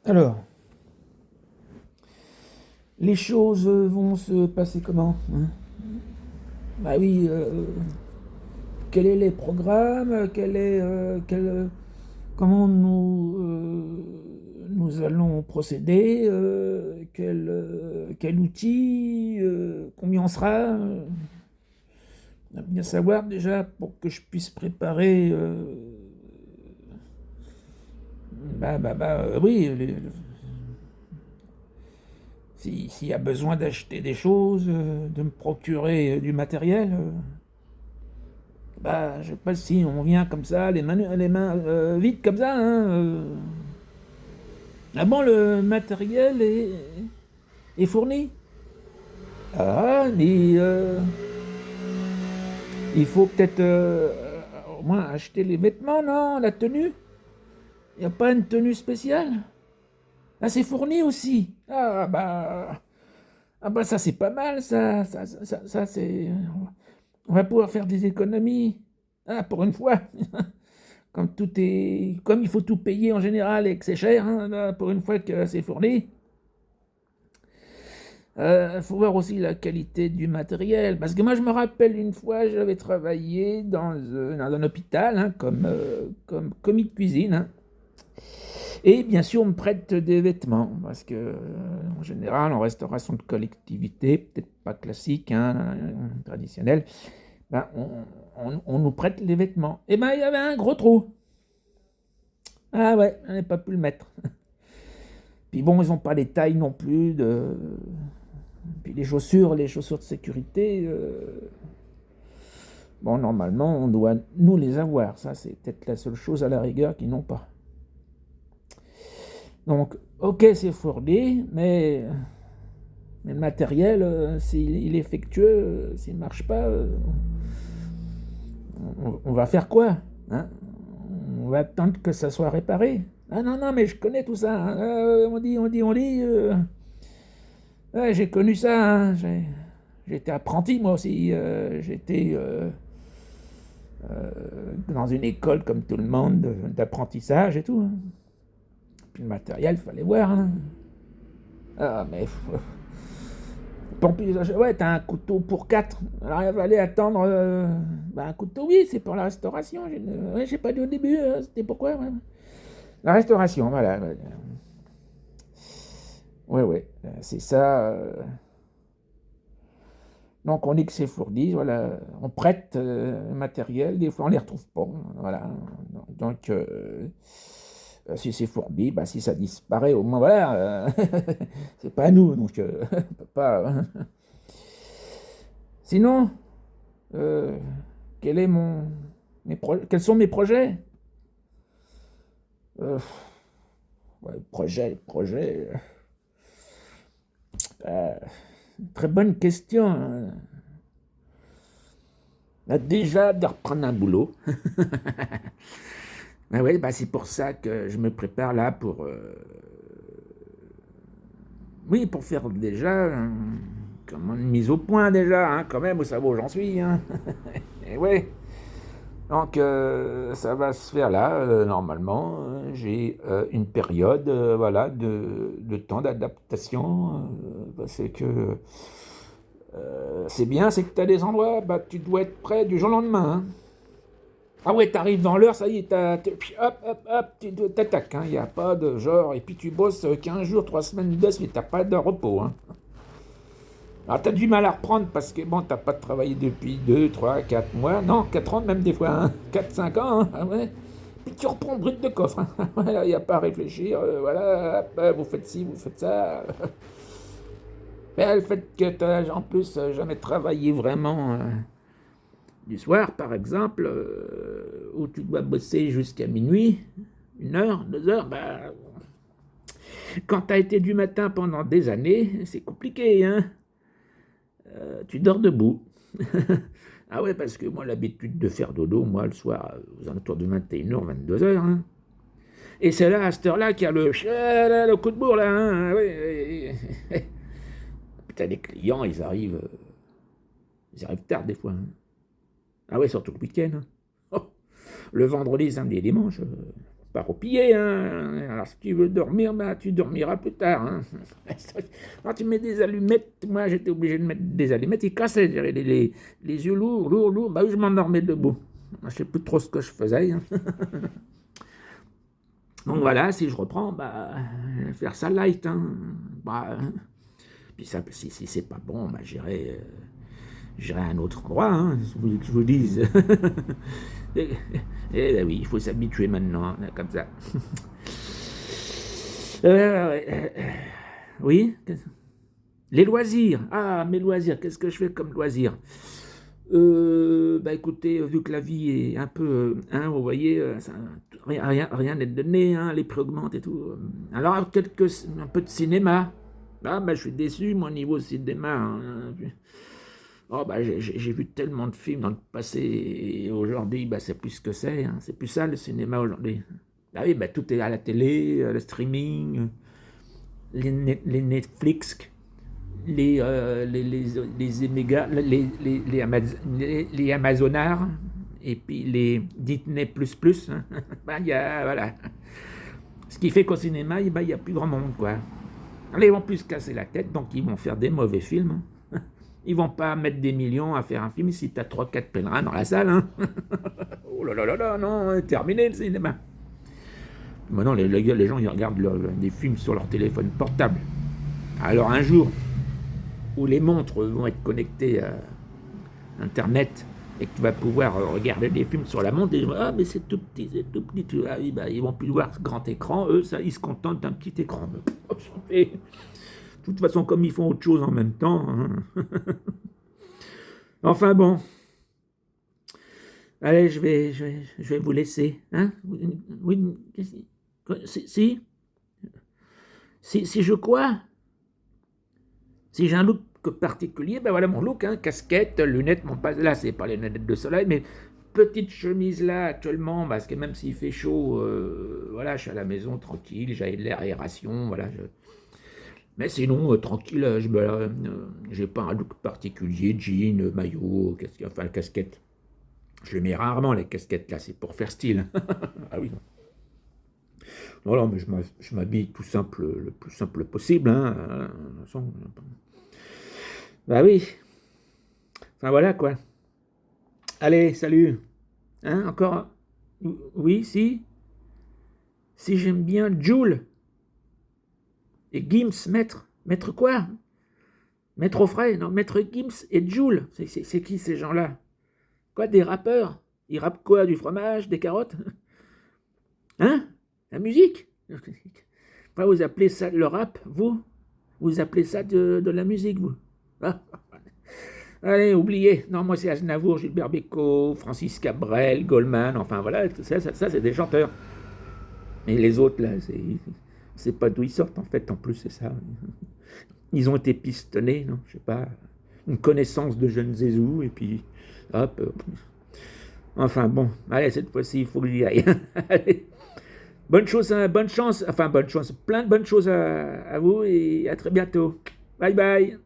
Alors, les choses vont se passer comment, hein? Bah oui, quels sont les programmes, comment nous allons procéder, quel outil, combien on sera, à bien savoir déjà pour que je puisse préparer, oui, s'il y a besoin d'acheter des choses, de me procurer du matériel, je sais pas si on vient comme ça, les mains vides comme ça, hein. Ah bon, le matériel est fourni? Ah, mais il faut peut-être au moins acheter les vêtements, non? La tenue? Il n'y a pas une tenue spéciale? Ah, c'est fourni aussi. Ah bah ça c'est pas mal, ça c'est... On va pouvoir faire des économies. Ah, pour une fois. Comme il faut tout payer en général et que c'est cher, hein, là, pour une fois que c'est fourni. Il faut voir aussi la qualité du matériel. Parce que moi, je me rappelle une fois, j'avais travaillé dans un hôpital, hein, comme commis de cuisine, hein. Et bien sûr, on me prête des vêtements. Parce que, en général, en restauration de collectivité, peut-être pas classique, hein, traditionnelle, on nous prête les vêtements. Et ben, il y avait un gros trou. Ah ouais, on n'a pas pu le mettre. Puis bon, ils n'ont pas les tailles non plus. Puis les chaussures de sécurité, bon, normalement, on doit nous les avoir. Ça, c'est peut-être la seule chose à la rigueur qu'ils n'ont pas. Donc, ok, c'est fourni, mais le matériel, s'il est effectueux, s'il ne marche pas, on va faire quoi, hein? On va attendre que ça soit réparé. Ah non, non, mais je connais tout ça, hein. On dit. Ouais, j'ai connu ça, hein. J'étais apprenti, moi aussi. J'étais dans une école comme tout le monde d'apprentissage et tout, hein. Puis le matériel, il fallait voir, hein. Ah, mais... Ouais, t'as un couteau pour 4. Alors il fallait attendre... un couteau, oui, c'est pour la restauration. Ouais, j'ai pas dit au début, c'était pourquoi, ouais. La restauration, voilà. Ouais, ouais, c'est ça. Donc on dit que c'est fourni, voilà. On prête le matériel, des fois on les retrouve pas, voilà. Donc si c'est fourni, si ça disparaît, au moins voilà, c'est pas à nous, donc on peut pas, hein. Sinon, euh, quel est quels sont mes projets? Euh, ouais, projet. euh, Très bonne question, hein. Là, déjà de reprendre un boulot. Ah ouais, c'est pour ça que je me prépare là pour, oui, pour faire déjà comment, une mise au point déjà, hein, quand même, vous savez où j'en suis, hein. Et ouais. Donc ça va se faire là, normalement. J'ai une période, voilà, de temps d'adaptation, parce que c'est bien, c'est que tu as des endroits, tu dois être prêt du jour au lendemain, hein. Ah ouais, t'arrives dans l'heure, ça y est, puis hop, hop, hop, tu t'attaques, hein. Il n'y a pas de genre, et puis tu bosses 15 jours, 3 semaines de suite, t'as pas de repos, hein. Alors t'as du mal à reprendre parce que bon, t'as pas travaillé depuis 2, 3, 4 mois, non, 4 ans même des fois, hein. 4, 5 ans, hein. Ah ouais. Puis tu reprends brut de coffre, hein. Voilà, il n'y a pas à réfléchir, voilà, hop, vous faites ci, vous faites ça. Mais le fait que tu en plus jamais travaillé vraiment du soir, par exemple, où tu dois bosser jusqu'à minuit, 1 heure, 2 heures, quand tu as été du matin pendant des années, c'est compliqué, hein. Tu dors debout. Ah ouais, parce que moi, l'habitude de faire dodo, moi, le soir, aux alentours de 21 h, 22 h, hein. Et c'est là, à cette heure-là, qu'il y a le coup de bourre, là, hein. Ah ouais. Putain, les clients, ils arrivent tard, des fois, hein. Ah ouais, surtout le week-end, hein. Oh, le vendredi, samedi et dimanche. pas roupiller, hein. Alors, si tu veux dormir, bah, tu dormiras plus tard, hein. Quand tu mets des allumettes, moi, j'étais obligé de mettre des allumettes, ils cassaient, j'avais les yeux lourds, lourds, lourds. Bah oui, je m'endormais debout. Je sais plus trop ce que je faisais, hein. Donc voilà, si je reprends, bah, je vais faire ça light, hein. Bah, puis ça, si c'est pas bon, bah, j'irai à un autre endroit, hein, si vous voulez que je vous dise. Et ben oui, il faut s'habituer maintenant, hein, comme ça. Oui, les loisirs. Ah, mes loisirs, qu'est-ce que je fais comme loisirs? Bah écoutez, vu que la vie est un peu, hein, vous voyez, rien n'est donné, hein, les prix augmentent et tout. Alors, un peu de cinéma. Ah, bah je suis déçu, moi, niveau cinéma, hein. Oh, bah j'ai vu tellement de films dans le passé, et aujourd'hui, bah c'est plus ce que c'est, hein. C'est plus ça le cinéma aujourd'hui. Ah oui, bah tout est à la télé, le streaming, les Netflix, les Emega, les Amazonars, et puis les Disney++, hein. Bah, voilà. Ce qui fait qu'au cinéma, il n'y a plus grand monde, quoi. Alors, ils vont plus se casser la tête, donc ils vont faire des mauvais films. Ils vont pas mettre des millions à faire un film si tu as 3-4 pèlerins dans la salle, hein. Oh là là là là, non, terminé le cinéma. Maintenant, les gens, ils regardent des films sur leur téléphone portable. Alors un jour où les montres vont être connectées à Internet et que tu vas pouvoir regarder des films sur la montre, et ils vont, ah mais c'est tout petit, c'est tout petit. Ah oui, bah, ils vont plus voir ce grand écran, eux, ça, ils se contentent d'un petit écran. Et, de toute façon, comme ils font autre chose en même temps, hein. Enfin bon, allez, je vais vous laisser, hein. Oui, si je quoi? Si j'ai un look particulier, ben voilà mon look, hein, casquette, lunettes, bon, pas, là c'est pas les lunettes de soleil, mais petite chemise là actuellement, parce que même s'il fait chaud, voilà, je suis à la maison tranquille, j'ai de l'aération, voilà. Mais sinon, tranquille, j'ai pas un look particulier, jean, maillot, enfin casquette. Je les mets rarement les casquettes là, c'est pour faire style. Ah oui. Non, non, mais je m'habille tout simple, le plus simple possible, hein. De toute façon, bah oui. Enfin voilà quoi. Allez, salut. Hein, encore? Oui, si. Si j'aime bien Joule. Et Gims, maître. Maître quoi? Maître au frais? Non, maître Gims et Joule. C'est qui ces gens-là? Quoi, des rappeurs? Ils rappent quoi? Du fromage? Des carottes? Hein? La musique? Enfin, vous appelez ça le rap, vous? Vous appelez ça de la musique, vous? Ah. Allez, oubliez. Non, moi c'est Aznavour, Gilbert Bécaud, Francis Cabrel, Goldman, enfin voilà, ça c'est des chanteurs. Et les autres, là, c'est pas d'où ils sortent, en fait, en plus, c'est ça. Ils ont été pistonnés, non, je sais pas, une connaissance de jeunes Zézou, et puis, hop. Enfin bon, allez, cette fois-ci, il faut que j'y aille. Allez, bonne chose, hein, bonne chance, enfin bonne chance, plein de bonnes choses à vous, et à très bientôt. Bye bye.